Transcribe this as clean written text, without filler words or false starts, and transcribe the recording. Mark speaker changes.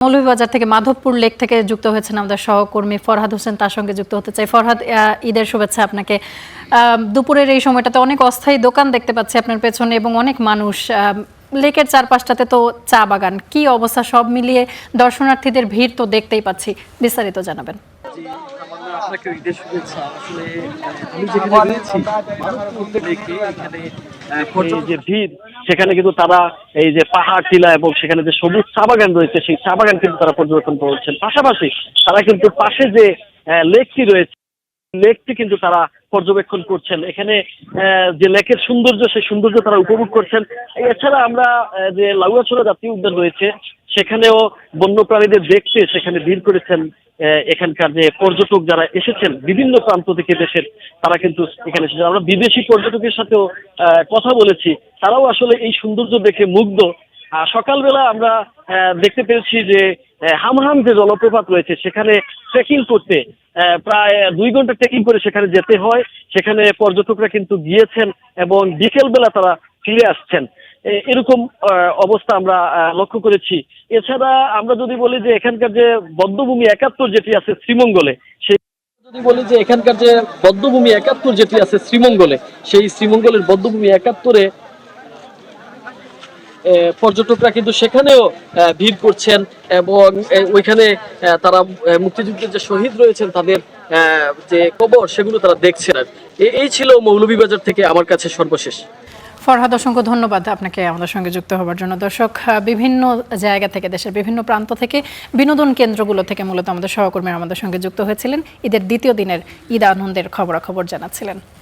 Speaker 1: মৌলভীবাজার থেকে মাধবপুর লেক থেকে যুক্ত হয়েছেন আমাদের সহকর্মী ফরহাদ হোসেন, তার সঙ্গে যুক্ত হতে চাই। ফরহাদ, ঈদের শুভেচ্ছা আপনাকে। দুপুরের এই সময়টাতে অনেক অস্থায়ী দোকান দেখতে পাচ্ছি আপনার পেছনে এবং অনেক মানুষ। লেকের চারপাশটাতে তো চা বাগান, কি অবস্থা? সব মিলিয়ে দর্শনার্থীদের ভিড় তো দেখতেই পাচ্ছি, বিস্তারিত জানাবেন।
Speaker 2: আপনাকে ঈদের শুভেচ্ছা। আসলে আমি যেখানে রয়েছি মাধবপুর লেকে, এখানে যে ভিড়, সেখানে কিন্তু তারা এই যে পাহাড় টিলা এবং সেখানে যে সবুজ চা বাগান রয়েছে, সেই চা বাগান কিন্তু তারা পর্যবেক্ষণ করছেন। পাশাপাশি তারা কিন্তু পাশে যে লেকটি রয়েছে, লেকটি কিন্তু তারা পর্যবেক্ষণ করছেন। এখানে যে লেকের সৌন্দর্য, সেই সৌন্দর্য তারা উপভোগ করছেন। এছাড়া আমরা যে লাউয়াছড়া জাতীয় উদ্যান রয়েছে, সেখানেও বন্যপ্রাণীদের দেখতে সেখানে ভিড় করেছেন এখানকার যে পর্যটক যারা এসেছেন বিভিন্ন প্রান্ত থেকে দেশের, তারা কিন্তু এখানে এসেছেন। আমরা বিদেশি পর্যটকের সাথেও কথা বলেছি, তারাও আসলে এই সৌন্দর্য দেখে মুগ্ধ। সকালবেলা আমরা দেখতে পেয়েছি যে হামহাম যে জলপ্রপাত রয়েছে, সেখানে ট্রেকিং করতে প্রায় 2 ঘন্টা ট্রেকিং করে সেখানে যেতে হয়। সেখানে পর্যটকরা কিন্তু গিয়েছেন এবং বিকেলবেলা তারা ফিরে আসছেন। এরকম অবস্থা আমরা লক্ষ্য করেছি। এছাড়া আমরা যদি বলি যে এখানকার যে বধ্যভূমি 71 যেটি আছে শ্রীমঙ্গলে, সেই বধ্যভূমি 71 যেটি আছে শ্রীমঙ্গলে, সেই শ্রীমঙ্গলের বধ্যভূমি 71-এ পর্যটকরা কিন্তু সেখানেও ভিড় করছেন এবং ওইখানে তারা মুক্তিযুদ্ধের যে শহীদ রয়েছেন তাদের যে কবর, সেগুলো তারা দেখছেন। আর এই ছিল মৌলভীবাজার থেকে আমার কাছে সর্বশেষ।
Speaker 1: ফরহাদ, অসংখ্য ধন্যবাদ আপনাকে আমাদের সঙ্গে যুক্ত হওয়ার জন্য। দর্শক, বিভিন্ন জায়গা থেকে, দেশের বিভিন্ন প্রান্ত থেকে, বিনোদন কেন্দ্রগুলো থেকে মূলত আমাদের সহকর্মীরা আমাদের সঙ্গে যুক্ত হয়েছিলেন, ঈদের দ্বিতীয় দিনের ঈদ আনন্দের খবরাখবর জানাচ্ছিলেন।